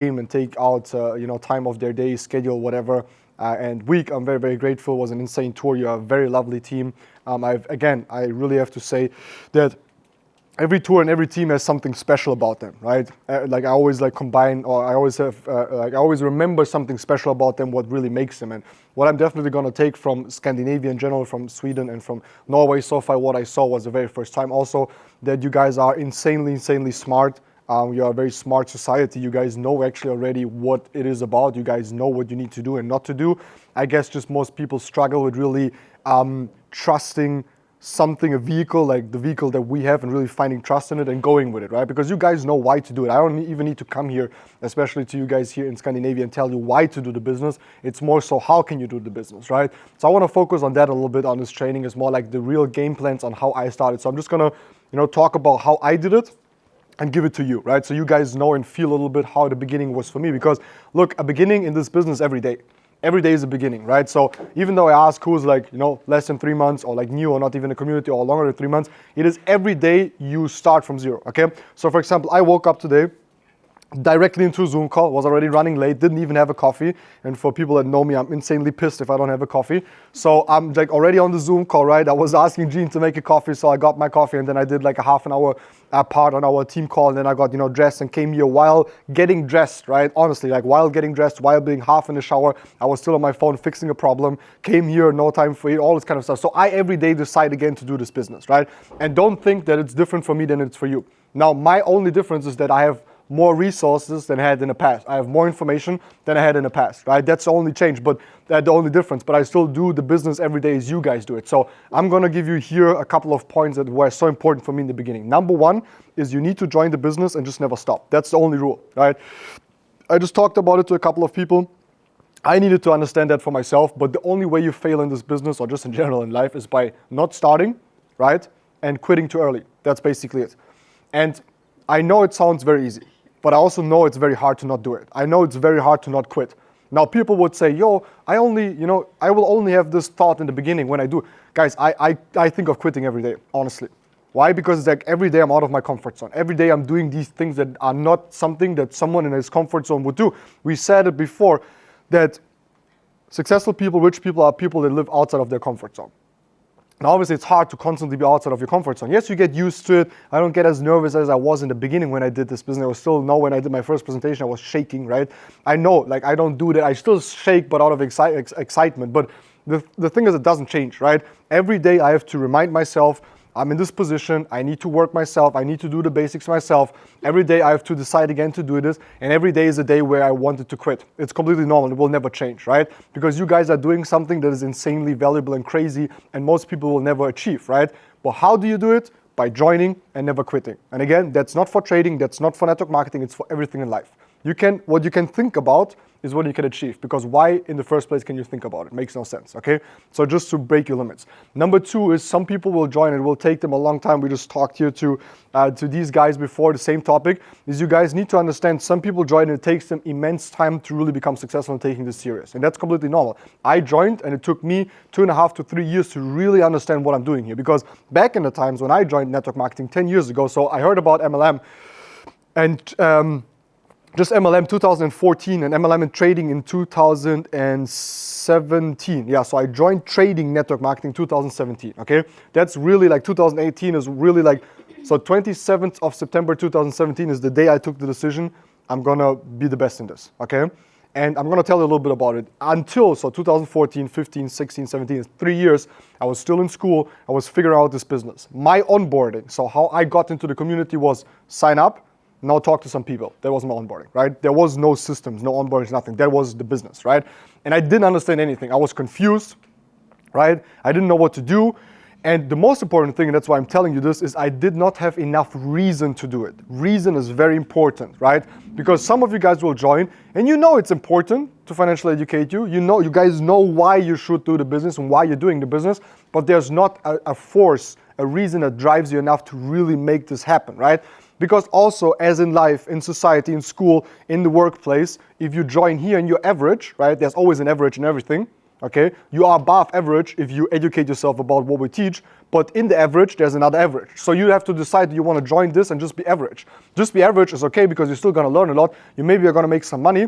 and take out time of their day, schedule, whatever, and week. I'm very, very grateful. It was an insane tour. You're a very lovely team. I really have to say that every tour and every team has something special about them, right? Like I always combine, or I always remember something special about them, what really makes them. And what I'm definitely going to take from Scandinavia in general, from Sweden and from Norway so far, what I saw was the very first time also that you guys are insanely smart. You are a very smart society. You guys know actually already what it is about. You guys know what you need to do and not to do. I guess just most people struggle with really trusting something, a vehicle like the vehicle that we have, and really finding trust in it and going with it, right? Because you guys know why to do it. I don't even need to come here, especially to you guys here in Scandinavia, and tell you why to do the business. It's more so how can you do the business, right? So I want to focus on that a little bit on this training. It's more like the real game plans on how I started. So I'm just gonna, talk about how I did it and give it to you, right? So you guys know and feel a little bit how the beginning was for me. Because look, a beginning in this business every day. Every day is a beginning, right? So even though I ask who's less than 3 months or new or not even a community or longer than 3 months, it is every day you start from zero, okay? So for example, I woke up today directly into a Zoom call, was already running late, didn't even have a coffee. And for people that know me, I'm insanely pissed if I don't have a coffee. So I'm already on the Zoom call, right? I was asking Gene to make a coffee, so I got my coffee, and then I did a half an hour part on our team call, and then I got, dressed and came here while getting dressed, right? Honestly, while getting dressed, while being half in the shower, I was still on my phone fixing a problem, came here, no time for it, all this kind of stuff. So I every day decide again to do this business, right? And don't think that it's different for me than it's for you. Now, my only difference is that I have more resources than I had in the past. I have more information than I had in the past, right? That's the only change, but that's the only difference. But I still do the business every day as you guys do it. So I'm gonna give you here a couple of points that were so important for me in the beginning. Number one is you need to join the business and just never stop. That's the only rule, right? I just talked about it to a couple of people. I needed to understand that for myself, but the only way you fail in this business or just in general in life is by not starting, right? And quitting too early. That's basically it. And I know it sounds very easy, but I also know it's very hard to not do it. I know it's very hard to not quit. Now people would say, I will only have this thought in the beginning when I do. Guys, I think of quitting every day, honestly. Why? Because it's every day I'm out of my comfort zone. Every day I'm doing these things that are not something that someone in his comfort zone would do. We said it before that successful people, rich people are people that live outside of their comfort zone. Now, obviously, it's hard to constantly be outside of your comfort zone. Yes, you get used to it. I don't get as nervous as I was in the beginning when I did this business. I was still when I did my first presentation, I was shaking, right? I know, I don't do that. I still shake, but out of excitement. But the thing is, it doesn't change, right? Every day I have to remind myself, I'm in this position, I need to work myself, I need to do the basics myself. Every day I have to decide again to do this, and every day is a day where I wanted to quit. It's completely normal, it will never change, right? Because you guys are doing something that is insanely valuable and crazy, and most people will never achieve, right? But how do you do it? By joining and never quitting. And again, that's not for trading, that's not for network marketing, it's for everything in life. What you can think about is what you can achieve, because why in the first place can you think about it? Makes no sense, okay? So just to break your limits. Number two is some people will join, it will take them a long time. We just talked here to these guys before, the same topic, is you guys need to understand some people join and it takes them immense time to really become successful in taking this serious. And that's completely normal. I joined and it took me 2.5 to 3 years to really understand what I'm doing here, because back in the times when I joined network marketing 10 years ago, so I heard about MLM and just MLM 2014 and MLM and trading in 2017. Yeah, so I joined trading network marketing 2017, okay? That's really 2018 is really so 27th of September 2017 is the day I took the decision, I'm gonna be the best in this, okay? And I'm gonna tell you a little bit about it. Until, 2014, 15, 16, 17, 3 years, I was still in school, I was figuring out this business. My onboarding, so how I got into the community was sign up, now talk to some people. That was my onboarding, right? There was no systems, no onboarding, nothing. That was the business, right? And I didn't understand anything. I was confused, right? I didn't know what to do. And the most important thing, and that's why I'm telling you this, is I did not have enough reason to do it. Reason is very important, right? Because some of you guys will join, and you know it's important to financially educate you. You guys know why you should do the business and why you're doing the business, but there's not a force, a reason that drives you enough to really make this happen, right? Because also, as in life, in society, in school, in the workplace, if you join here and you're average, right? There's always an average in everything. okay? You are above average if you educate yourself about what we teach, but in the average, there's another average. So you have to decide, do you want to join this and just be average? Just be average is okay because you're still going to learn a lot. You maybe are going to make some money,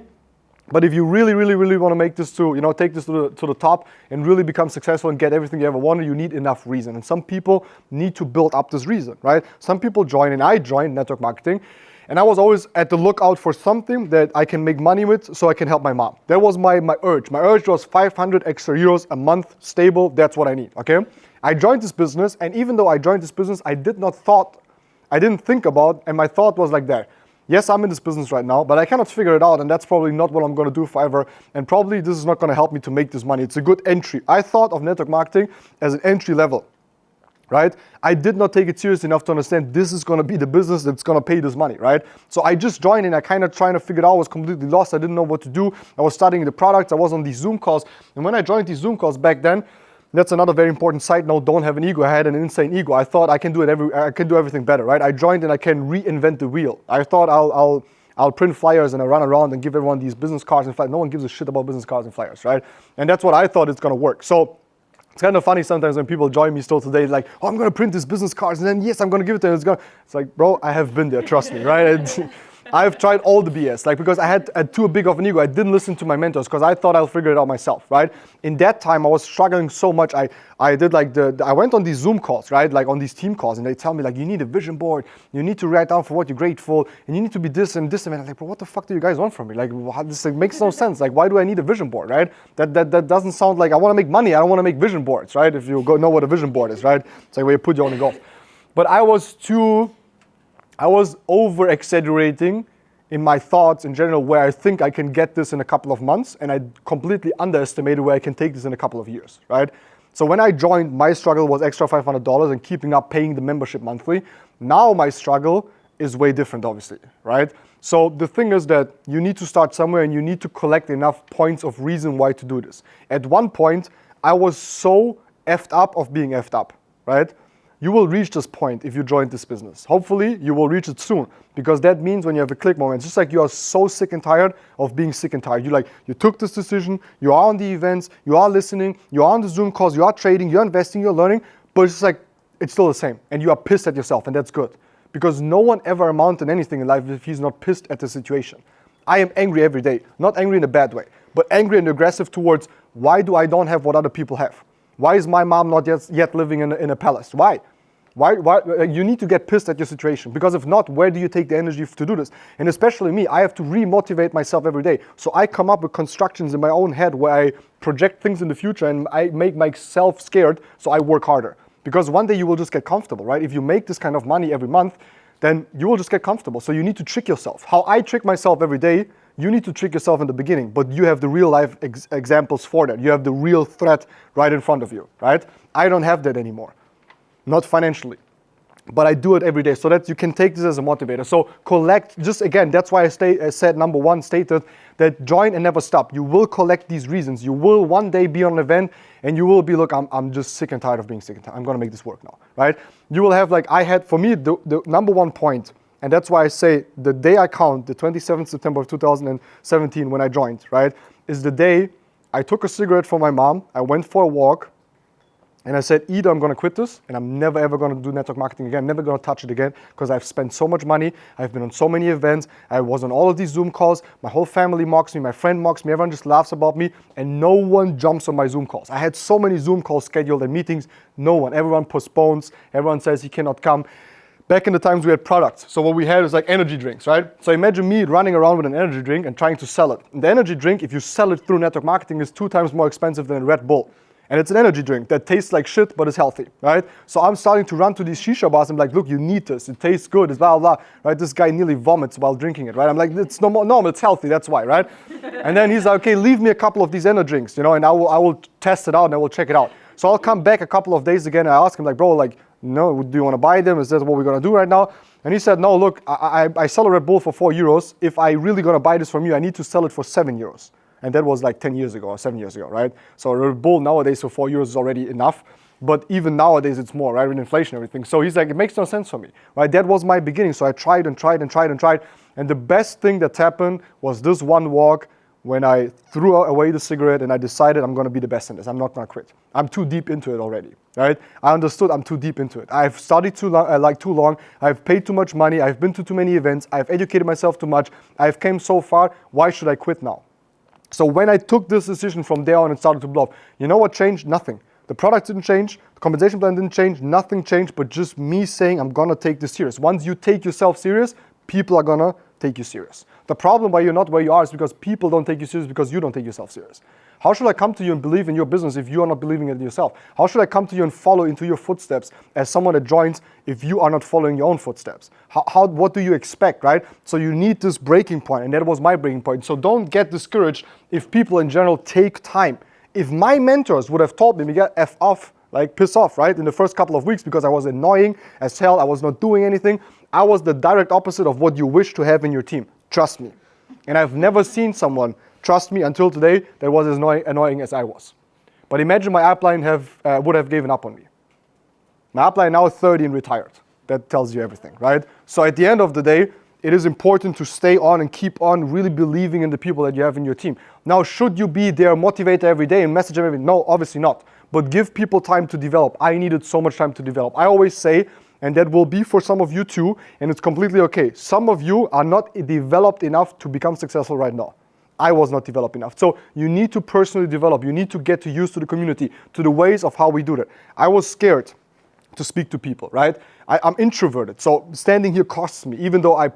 but if you really, really, really want to make this to, take this to the top and really become successful and get everything you ever wanted, you need enough reason. And some people need to build up this reason, right? Some people join, and I joined network marketing, and I was always at the lookout for something that I can make money with so I can help my mom. That was my urge. My urge was 500 extra euros a month, stable, that's what I need, okay? I joined this business, and even though I joined this business, I didn't think about, and my thought was like that. Yes, I'm in this business right now, but I cannot figure it out, and that's probably not what I'm going to do forever, and probably this is not going to help me to make this money. It's a good entry. I thought of network marketing as an entry level, right? I did not take it serious enough to understand this is going to be the business that's going to pay this money, right? So I just joined, and I kind of trying to figure it out. I was completely lost. I didn't know what to do. I was studying the products. I was on these Zoom calls, and when I joined these Zoom calls back then, that's another very important side note. Don't have an ego. I had an insane ego. I thought I can do everything better, right? I joined and I can reinvent the wheel. I thought I'll print flyers and I'll run around and give everyone these business cards and flyers. No one gives a shit about business cards and flyers, right? And that's what I thought it's gonna work. So it's kind of funny sometimes when people join me still today, like, oh, I'm gonna print these business cards and then yes, I'm gonna give it to them. It's like, bro, I have been there. Trust me, right? I've tried all the BS, because I had too big of an ego. I didn't listen to my mentors because I thought I'll figure it out myself, right? In that time, I was struggling so much. I did I went on these Zoom calls, right? Like on these team calls, and they tell me you need a vision board, you need to write down for what you're grateful, and you need to be this and this. And I'm like, bro, what the fuck do you guys want from me? This makes no sense. Why do I need a vision board, right? That doesn't sound like I want to make money. I don't want to make vision boards, right? If you know what a vision board is, right? It's like where you put your own golf. But I was over exaggerating in my thoughts in general where I think I can get this in a couple of months, and I completely underestimated where I can take this in a couple of years, right? So when I joined, my struggle was extra $500 and keeping up paying the membership monthly. Now my struggle is way different, obviously, right? So the thing is that you need to start somewhere and you need to collect enough points of reason why to do this. At one point, I was so effed up of being effed up, right? You will reach this point if you join this business. Hopefully, you will reach it soon, because that means when you have a click moment, it's just like you are so sick and tired of being sick and tired. You took this decision, you are on the events, you are listening, you are on the Zoom calls, you are trading, you're investing, you're learning, but it's just like, it's still the same. And you are pissed at yourself, and that's good. Because no one ever amounted anything in life if he's not pissed at the situation. I am angry every day, not angry in a bad way, but angry and aggressive towards why do I don't have what other people have? Why is my mom not yet living in a palace? Why? Why? You need to get pissed at your situation, because if not, where do you take the energy to do this? And especially me, I have to re-motivate myself every day. So I come up with constructions in my own head where I project things in the future and I make myself scared, so I work harder. Because one day you will just get comfortable, right? If you make this kind of money every month, then you will just get comfortable. So you need to trick yourself. How I trick myself every day, you need to trick yourself in the beginning, but you have the real life examples for that. You have the real threat right in front of you, right? I don't have that anymore. Not financially, but I do it every day so that you can take this as a motivator. So collect, just again, that's why I said number one, stated that join and never stop. You will collect these reasons. You will one day be on an event and you will be, look, I'm just sick and tired of being sick and tired. I'm going to make this work now, right? You will have, for me, the number one point, and that's why I say the day I count, the 27th September of 2017 when I joined, right, is the day I took a cigarette from my mom, I went for a walk, and I said, either I'm going to quit this and I'm never ever going to do network marketing again, never going to touch it again, because I've spent so much money, I've been on so many events, I was on all of these Zoom calls, my whole family mocks me, my friend mocks me, everyone just laughs about me, and no one jumps on my Zoom calls. I had so many Zoom calls scheduled and meetings, no one, everyone postpones, everyone says he cannot come. Back in the times we had products, so what we had is like energy drinks, right? So imagine me running around with an energy drink and trying to sell it. And the energy drink, if you sell it through network marketing, is 2 times more expensive than a Red Bull. And it's an energy drink that tastes like shit, but is healthy, right? So I'm starting to run to these shisha bars and I'm like, look, you need this. It tastes good, it's blah, blah, right? This guy nearly vomits while drinking it, right? I'm like, it's normal, it's healthy, that's why, right? And then he's like, okay, leave me a couple of these energy drinks, and I will test it out and I will check it out. So I'll come back a couple of days again and I ask him, bro, no, do you want to buy them? Is that what we're going to do right now? And he said, no, look, I sell a Red Bull for €4. If I really going to buy this from you, I need to sell it for €7. And that was like 10 years ago or 7 years ago, right? So a Red Bull nowadays for €4 is already enough. But even nowadays it's more, right? With inflation and everything. So he's like, it makes no sense for me, right? That was my beginning. So I tried and tried and tried and tried. And the best thing that happened was this one walk when I threw away the cigarette and I decided I'm going to be the best in this. I'm not going to quit. I'm too deep into it already, right? I understood I'm too deep into it. I've studied too long. I've paid too much money. I've been to too many events. I've educated myself too much. I've came so far. Why should I quit now? So when I took this decision from there on and started to blow up, you know what changed? Nothing. The product didn't change. The compensation plan didn't change. Nothing changed, but just me saying I'm going to take this serious. Once you take yourself serious, people are going to take you serious. The problem why you're not where you are is because people don't take you serious because you don't take yourself serious. How should I come to you and believe in your business if you are not believing in yourself? How should I come to you and follow into your footsteps as someone that joins if you are not following your own footsteps? What do you expect, right? So you need this breaking point, and that was my breaking point. So don't get discouraged if people in general take time. If my mentors would have told me, Miguel, F off, like piss off, right? In the first couple of weeks because I was annoying as hell, I was not doing anything. I was the direct opposite of what you wish to have in your team. Trust me. And I've never seen someone, trust me, until today that was as annoying as I was. But imagine my upline would have given up on me. My upline now is 30 and retired. That tells you everything, right? So at the end of the day, it is important to stay on and keep on really believing in the people that you have in your team. Now, should you be their motivator every day and message them every day? No, obviously not. But give people time to develop. I needed so much time to develop. I always say, and that will be for some of you too, and it's completely okay. Some of you are not developed enough to become successful right now. I was not developed enough. So you need to personally develop. You need to get used to the community, to the ways of how we do that. I was scared to speak to people, right? I'm introverted, so standing here costs me, even though I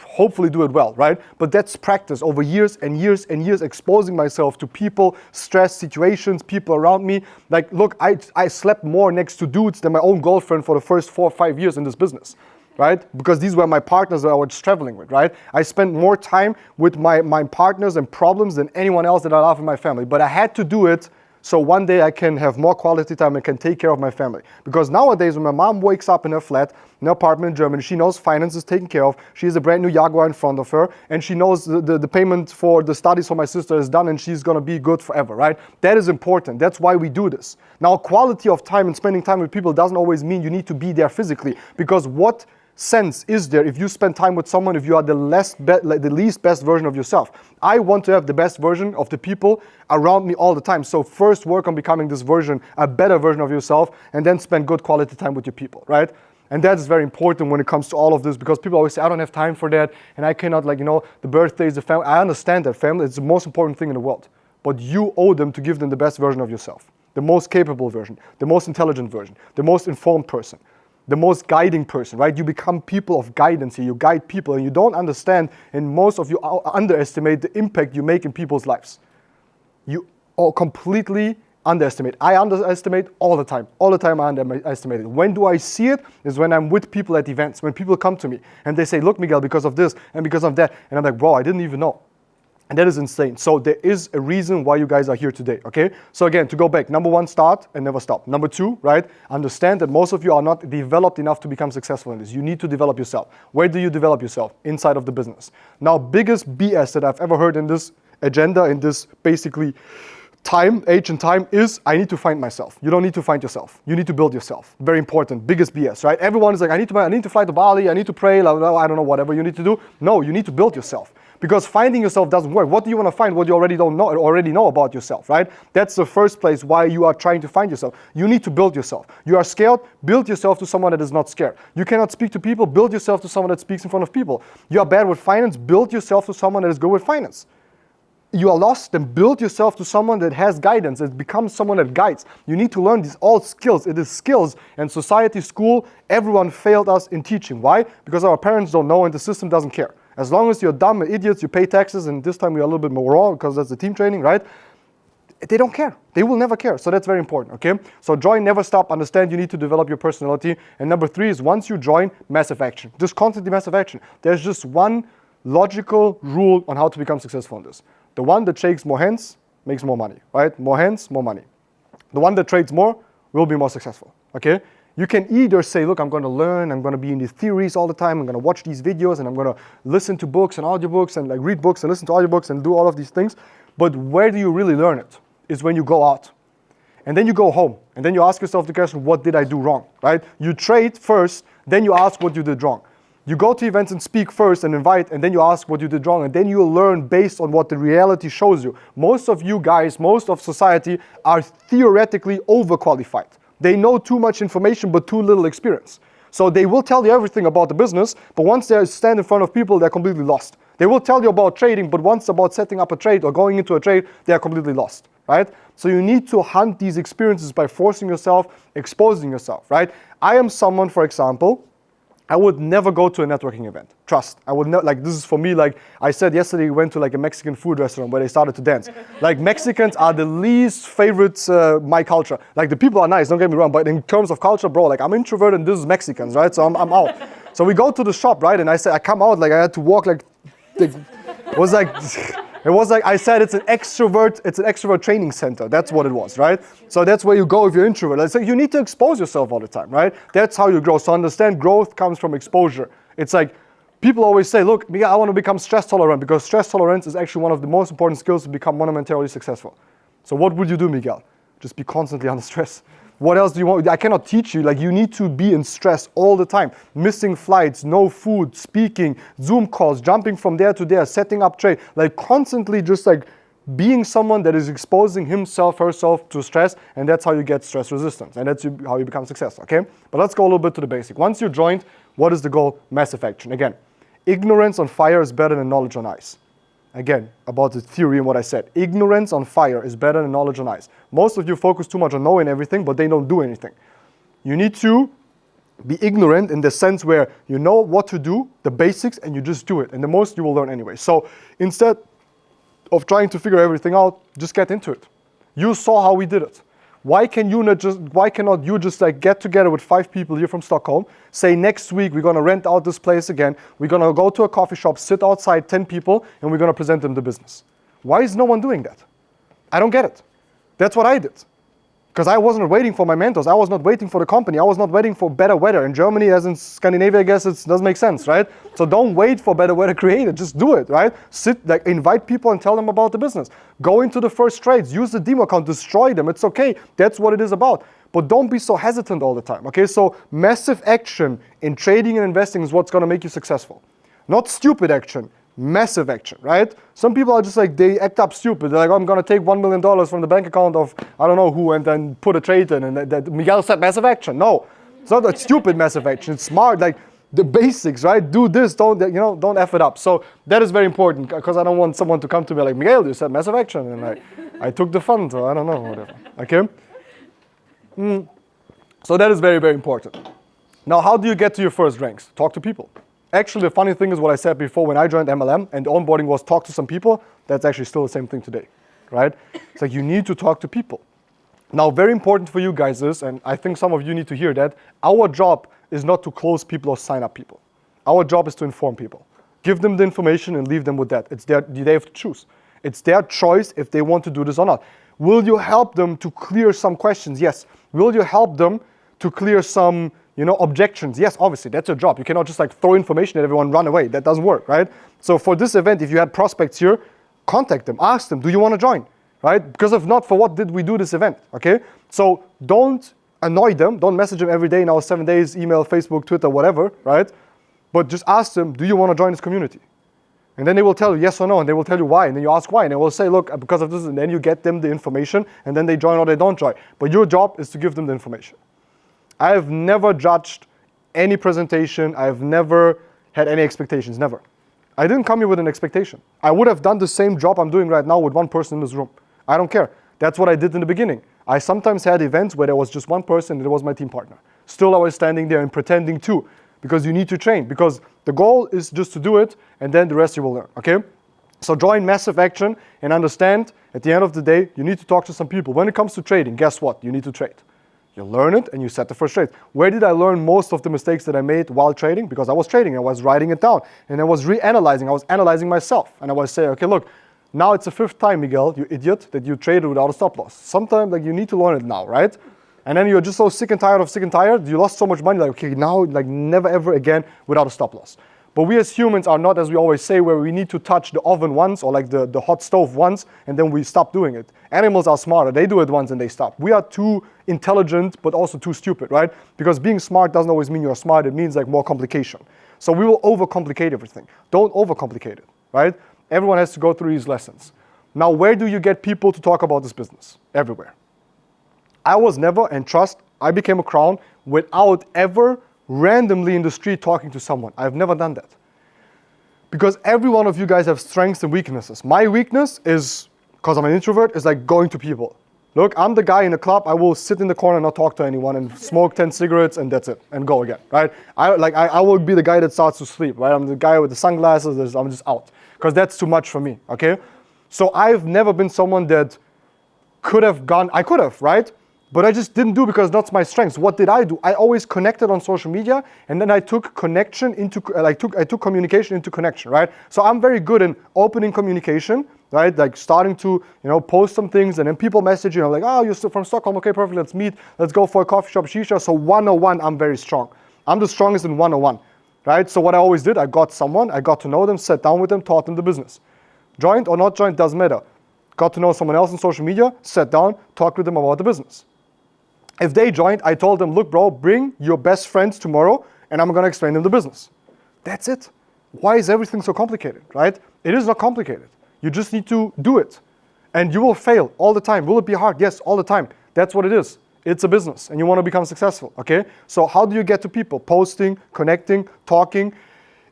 hopefully do it well, right? But that's practice over years and years and years, exposing myself to people, stress, situations, people around me. Like, look, I slept more next to dudes than my own girlfriend for the first 4 or 5 years in this business, right? Because these were my partners that I was traveling with, right? I spent more time with my partners and problems than anyone else that I love in my family. But I had to do it so one day I can have more quality time and can take care of my family. Because nowadays when my mom wakes up in her flat, in her apartment in Germany, she knows finance is taken care of. She has a brand new Jaguar in front of her, and she knows the payment for the studies for my sister is done, and she's gonna be good forever, right? That is important. That's why we do this. Now, quality of time and spending time with people doesn't always mean you need to be there physically, because what sense is there if you spend time with someone if you are the least best version of yourself? I want to have the best version of the people around me all the time. So first work on becoming this version, a better version of yourself, and then spend good quality time with your people, right? And that is very important when it comes to all of this, because people always say, I don't have time for that, and I cannot, the birthdays, the family. I understand that family is the most important thing in the world. But you owe them to give them the best version of yourself, the most capable version, the most intelligent version, the most informed person, the most guiding person, right? You become people of guidance here. You guide people, and you don't understand, and most of you underestimate the impact you make in people's lives. You all completely underestimate. I underestimate all the time. All the time I underestimate it. When do I see it? Is when I'm with people at events, when people come to me and they say, look, Miguel, because of this and because of that. And I'm like, bro, I didn't even know. And that is insane. So there is a reason why you guys are here today, okay? So again, to go back, number 1, start and never stop. Number 2, right? Understand that most of you are not developed enough to become successful in this. You need to develop yourself. Where do you develop yourself? Inside of the business. Now, biggest BS that I've ever heard in this agenda, in this basically age and time is, I need to find myself. You don't need to find yourself. You need to build yourself. Very important. Biggest BS, right? Everyone is like, I need to fly to Bali. I need to pray. I don't know, whatever you need to do. No, you need to build yourself. Because finding yourself doesn't work. What do you want to find? What you already know about yourself, right? That's the first place why you are trying to find yourself. You need to build yourself. You are scared, build yourself to someone that is not scared. You cannot speak to people, build yourself to someone that speaks in front of people. You are bad with finance, build yourself to someone that is good with finance. You are lost, then build yourself to someone that has guidance, that becomes someone that guides. You need to learn these all skills. It is skills. And society, school, everyone failed us in teaching. Why? Because our parents don't know and the system doesn't care. As long as you're dumb and idiots, you pay taxes, and this time we are a little bit more raw because that's the team training, right? They don't care. They will never care. So that's very important, okay? So join, never stop, understand you need to develop your personality. And number 3 is once you join, massive action. Just constantly massive action. There's just one logical rule on how to become successful in this. The one that shakes more hands makes more money, right? More hands, more money. The one that trades more will be more successful, okay? You can either say, look, I'm going to learn, I'm going to be in these theories all the time, I'm going to watch these videos, and I'm going to listen to books and audiobooks and read books and listen to audiobooks and do all of these things. But where do you really learn it? Is when you go out. And then you go home. And then you ask yourself the question, what did I do wrong, right? You trade first, then you ask what you did wrong. You go to events and speak first and invite, and then you ask what you did wrong, and then you'll learn based on what the reality shows you. Most of you guys, most of society are theoretically overqualified. They know too much information but too little experience. So they will tell you everything about the business, but once they stand in front of people, they're completely lost. They will tell you about trading, but once about setting up a trade or going into a trade, they are completely lost, right? So you need to hunt these experiences by forcing yourself, exposing yourself, right? I am someone, for example, I would never go to a networking event. Trust. I would not, like, this is for me, like I said yesterday, we went to like a Mexican food restaurant where they started to dance. Like, Mexicans are the least favorite, my culture. Like, the people are nice, don't get me wrong, but in terms of culture, bro, like, I'm introverted and this is Mexicans, right? So I'm out. So we go to the shop, right? And I come out, like, I had to walk like it was like I said, it's an extrovert training center. That's what it was, right? So that's where you go if you're introvert. So you need to expose yourself all the time, right? That's how you grow. So understand, growth comes from exposure. It's like people always say, look, Miguel, I want to become stress tolerant, because stress tolerance is actually one of the most important skills to become monumentarily successful. So what would you do, Miguel? Just be constantly under stress. What else do you want? I cannot teach you. Like, you need to be in stress all the time. Missing flights, no food, speaking, Zoom calls, jumping from there to there, setting up trade. Like, constantly just like being someone that is exposing himself, herself to stress, and that's how you get stress resistance. And that's how you become successful, okay? But let's go a little bit to the basic. Once you joined, what is the goal? Massive action. Again, ignorance on fire is better than knowledge on ice. Again, about the theory and what I said. Ignorance on fire is better than knowledge on ice. Most of you focus too much on knowing everything, but they don't do anything. You need to be ignorant in the sense where you know what to do, the basics, and you just do it. And the most you will learn anyway. So instead of trying to figure everything out, just get into it. You saw how we did it. Why cannot you just like get together with 5 people here from Stockholm, say next week we're gonna rent out this place again, we're gonna go to a coffee shop, sit outside 10 people, and we're gonna present them the business. Why is no one doing that? I don't get it. That's what I did. Because I wasn't waiting for my mentors. I was not waiting for the company. I was not waiting for better weather. In Germany, as in Scandinavia, I guess it doesn't make sense, right? So don't wait for better weather, create it. Just do it, right? Invite people and tell them about the business. Go into the first trades. Use the demo account. Destroy them. It's okay. That's what it is about. But don't be so hesitant all the time, okay? So massive action in trading and investing is what's going to make you successful. Not stupid action. Massive action, right? Some people are just like, they act up stupid. They're like, oh, I'm going to take $1 million from the bank account of I don't know who and then put a trade in. And that Miguel said massive action. No, it's not a stupid massive action. It's smart, like the basics, right? Do this, don't F it up. So that is very important, because I don't want someone to come to me like, Miguel, you said massive action. And I took the fund, so I don't know, whatever, okay? So that is very, very important. Now, how do you get to your first ranks? Talk to people. Actually, the funny thing is what I said before when I joined MLM and the onboarding was talk to some people, that's actually still the same thing today, right? It's like you need to talk to people. Now, very important for you guys is, and I think some of you need to hear that, our job is not to close people or sign up people. Our job is to inform people. Give them the information and leave them with that. They have to choose. It's their choice if they want to do this or not. Will you help them to clear some questions? Yes. Will you help them to clear some objections? Yes, obviously, that's your job. You cannot just like throw information at everyone, run away. That doesn't work, right? So for this event, if you had prospects here, contact them, ask them, do you want to join, right? Because if not, for what did we do this event, okay? So don't annoy them. Don't message them every day in our 7 days, email, Facebook, Twitter, whatever, right? But just ask them, do you want to join this community? And then they will tell you yes or no, and they will tell you why, and then you ask why, and they will say, look, because of this, and then you get them the information, and then they join or they don't join. But your job is to give them the information. I have never judged any presentation. I have never had any expectations, never. I didn't come here with an expectation. I would have done the same job I'm doing right now with one person in this room. I don't care. That's what I did in the beginning. I sometimes had events where there was just one person and it was my team partner. Still, I was standing there and pretending too, because you need to train, because the goal is just to do it and then the rest you will learn, okay? So join massive action and understand at the end of the day, you need to talk to some people. When it comes to trading, guess what? You need to trade. You learn it and you set the first trade. Where did I learn most of the mistakes that I made while trading? Because I was trading, I was writing it down, and I was reanalyzing, I was analyzing myself. And I was saying, okay, look, now it's the 5th time, Miguel, you idiot, that you traded without a stop loss. Sometimes you need to learn it now, right? And then you're just so sick and tired, you lost so much money, okay, now never ever again without a stop loss. But we as humans are not, as we always say, where we need to touch the oven once or the hot stove once and then we stop doing it. Animals are smarter. They do it once and they stop. We are too intelligent but also too stupid, right? Because being smart doesn't always mean you're smart. It means more complication. So we will overcomplicate everything. Don't overcomplicate it, right? Everyone has to go through these lessons. Now, where do you get people to talk about this business? Everywhere. I was never, and trust, I became a crown without ever randomly in the street talking to someone. I've never done that. Because every one of you guys have strengths and weaknesses. My weakness is, because I'm an introvert, is like going to people. Look, I'm the guy in the club, I will sit in the corner and not talk to anyone and smoke 10 cigarettes and that's it, and go again, right? I will be the guy that starts to sleep, right? I'm the guy with the sunglasses, I'm just out. Because that's too much for me, okay? So I've never been someone that could have gone, I could have, right? But I just didn't do because that's my strengths. What did I do? I always connected on social media, and then I took connection into, I took communication into connection, right? So I'm very good in opening communication, right? Like starting to, post some things, and then people message you, like, oh, you're still from Stockholm, okay, perfect, let's meet, let's go for a coffee shop, shisha. So 101, I'm very strong. I'm the strongest in 101, right? So what I always did, I got someone, I got to know them, sat down with them, taught them the business. Joined or not joined, doesn't matter. Got to know someone else on social media, sat down, talked with them about the business. If they joined, I told them, look, bro, bring your best friends tomorrow, and I'm going to explain them the business. That's it. Why is everything so complicated, right? It is not complicated. You just need to do it. And you will fail all the time. Will it be hard? Yes, all the time. That's what it is. It's a business, and you want to become successful, okay? So how do you get to people? Posting, connecting, talking.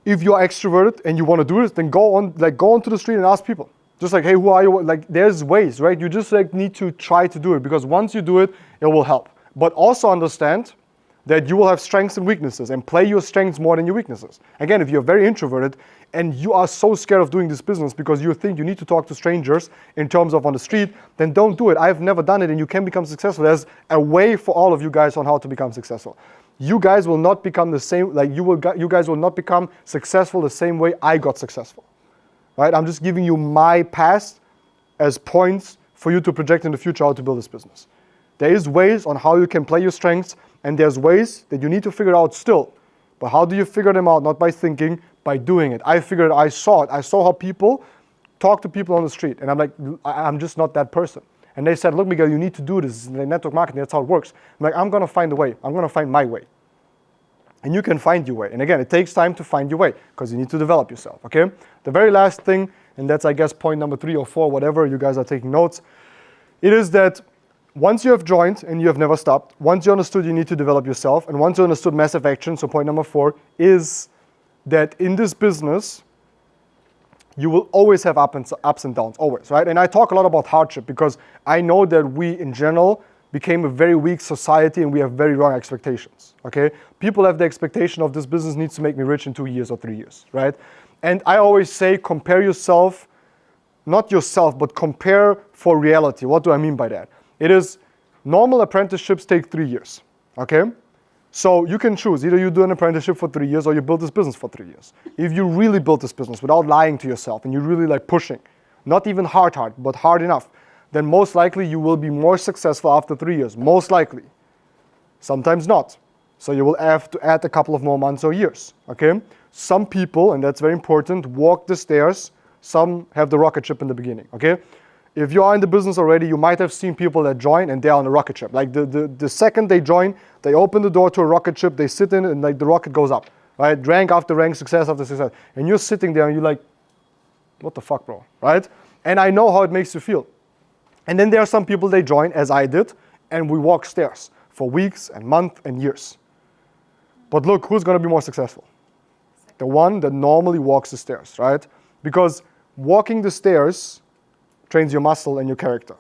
If you're extroverted and you want to do this, then go onto the street and ask people. Just like, hey, who are you? Like, there's ways, right? You just need to try to do it, because once you do it, it will help. But also understand that you will have strengths and weaknesses, and play your strengths more than your weaknesses. Again, if you're very introverted and you are so scared of doing this business because you think you need to talk to strangers in terms of on the street, then don't do it. I've never done it, and you can become successful. There's a way for all of you guys on how to become successful. You guys will not become the same, you guys will not become successful the same way I got successful. Right? I'm just giving you my past as points for you to project in the future how to build this business. There is ways on how you can play your strengths, and there's ways that you need to figure out still. But how do you figure them out? Not by thinking, by doing it. I saw it. I saw how people talk to people on the street, and I'm like, I'm just not that person. And they said, look, Miguel, you need to do this. In network marketing, that's how it works. I'm like, I'm going to find a way. I'm going to find my way. And you can find your way. And again, it takes time to find your way, because you need to develop yourself, okay? The very last thing, and that's, I guess, point number 3 or 4, whatever, you guys are taking notes, it is that once you have joined and you have never stopped, once you understood you need to develop yourself, and once you understood massive action, so point number 4, is that in this business, you will always have ups and downs, always, right? And I talk a lot about hardship, because I know that we, in general, became a very weak society, and we have very wrong expectations, okay? People have the expectation of this business needs to make me rich in 2 years or 3 years, right? And I always say, compare yourself, not yourself, but compare for reality. What do I mean by that? It is, normal apprenticeships take 3 years, okay? So you can choose, either you do an apprenticeship for 3 years or you build this business for 3 years. If you really build this business without lying to yourself, and you really pushing, not even hard, but hard enough, then most likely you will be more successful after 3 years, most likely. Sometimes not. So you will have to add a couple of more months or years, okay? Some people, and that's very important, walk the stairs. Some have the rocket ship in the beginning, okay? If you are in the business already, you might have seen people that join and they're on a rocket ship. Like the second they join, they open the door to a rocket ship, they sit in it, and like the rocket goes up, right? Rank after rank, success after success. And you're sitting there and you're like, what the fuck, bro, right? And I know how it makes you feel. And then there are some people, they join, as I did, and we walk stairs for weeks and months and years. But look, who's going to be more successful? The one that normally walks the stairs, right? Because walking the stairs trains your muscle and your character.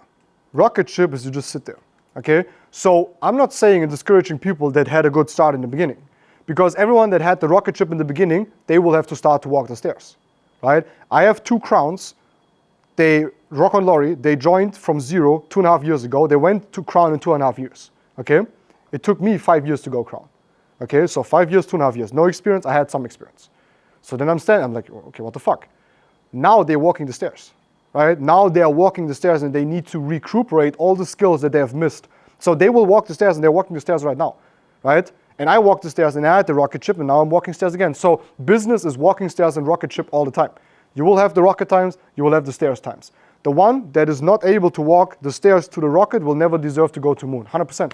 Rocket ship is you just sit there, okay? So I'm not saying and discouraging people that had a good start in the beginning, because everyone that had the rocket ship in the beginning, they will have to start to walk the stairs, right? I have 2 crowns. Rock and Lori, they joined from 0 2.5 years ago. They went to crown in 2.5 years, okay? It took me 5 years to go crown, okay? So 5 years, 2.5 years. No experience, I had some experience. So then I'm like, okay, what the fuck? Now they're walking the stairs. Right? Now they are walking the stairs, and they need to recuperate all the skills that they have missed. So they will walk the stairs, and they're walking the stairs right now, right? And I walked the stairs, and I had the rocket ship, and now I'm walking stairs again. So business is walking stairs and rocket ship all the time. You will have the rocket times, you will have the stairs times. The one that is not able to walk the stairs to the rocket will never deserve to go to moon, 100%.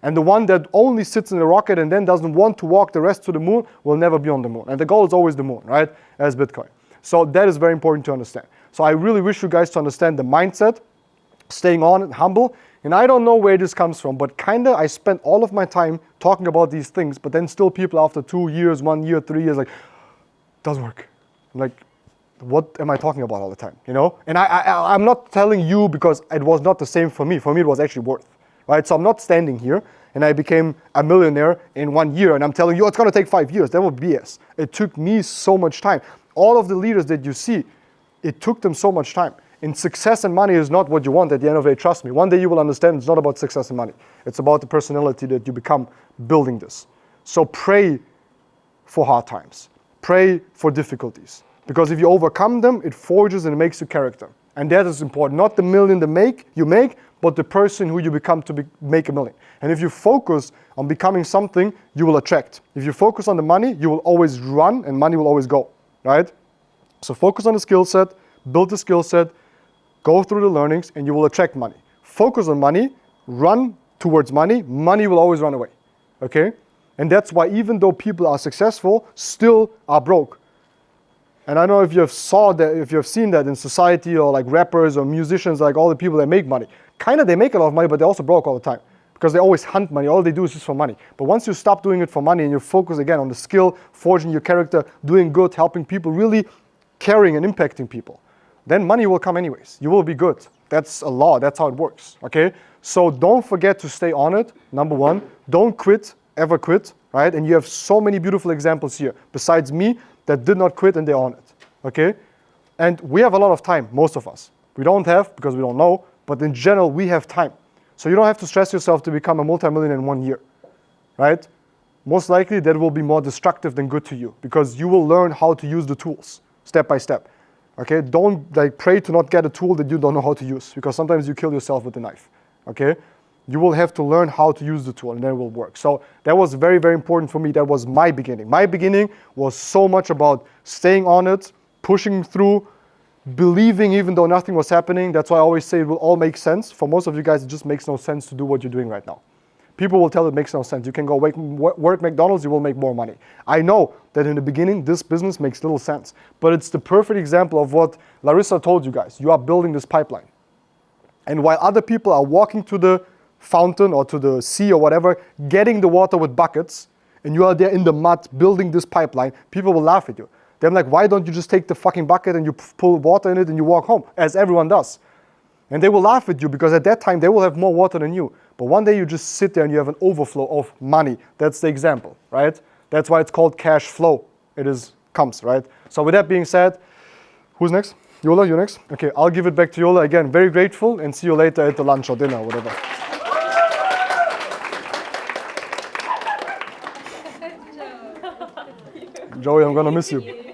And the one that only sits in the rocket and then doesn't want to walk the rest to the moon will never be on the moon. And the goal is always the moon, right? As Bitcoin. So that is very important to understand. So I really wish you guys to understand the mindset, staying on and humble. And I don't know where this comes from, but kind of I spent all of my time talking about these things, but then still people after 2 years, 1 year, 3 years, like, doesn't work. I'm like, what am I talking about all the time, you know? And I'm not telling you because it was not the same for me. For me, it was actually worth, right? So I'm not standing here and I became a millionaire in 1 year and I'm telling you, it's gonna take 5 years. That would be BS. It took me so much time. All of the leaders that you see, it took them so much time. And success and money is not what you want at the end of the day, trust me. One day you will understand it's not about success and money. It's about the personality that you become building this. So pray for hard times. Pray for difficulties. Because if you overcome them, it forges and it makes you character. And that is important. Not the million you make, but the person who you become to make a million. And if you focus on becoming something, you will attract. If you focus on the money, you will always run and money will always go, right? So focus on the skill set, build the skill set, go through the learnings, and you will attract money. Focus on money, run towards money, money will always run away, okay? And that's why even though people are successful, still are broke. And I don't know if you have seen that in society or like rappers or musicians, like all the people that make money. Kind of they make a lot of money, but they're also broke all the time because they always hunt money. All they do is just for money. But once you stop doing it for money and you focus again on the skill, forging your character, doing good, helping people, really caring and impacting people, then money will come anyways. You will be good. That's a law. That's how it works, okay? So don't forget to stay on it, number one. Don't quit, ever quit, right? And you have so many beautiful examples here, besides me, that did not quit and they're on it, okay? And we have a lot of time, most of us. We don't have because we don't know, but in general, we have time. So you don't have to stress yourself to become a multimillionaire in 1 year, right? Most likely that will be more destructive than good to you because you will learn how to use the tools step by step, okay? Don't pray to not get a tool that you don't know how to use because sometimes you kill yourself with a knife, okay? You will have to learn how to use the tool and then it will work. So that was very, very important for me. That was my beginning. My beginning was so much about staying on it, pushing through, believing even though nothing was happening. That's why I always say it will all make sense. For most of you guys, it just makes no sense to do what you're doing right now. People will tell you it makes no sense. You can go work McDonald's, you will make more money. I know that in the beginning, this business makes little sense, but it's the perfect example of what Larissa told you guys. You are building this pipeline. And while other people are walking to the fountain or to the sea or whatever, getting the water with buckets, and you are there in the mud building this pipeline, people will laugh at you. They're like, why don't you just take the fucking bucket and you pull water in it and you walk home, as everyone does. And they will laugh at you because at that time they will have more water than you. But one day you just sit there and you have an overflow of money. That's the example, right? That's why it's called cash flow. Comes, right? So with that being said, who's next? Yola, you next? Okay, I'll give it back to Yola again. Very grateful and see you later at the lunch or dinner or whatever. Joey, I'm gonna miss you.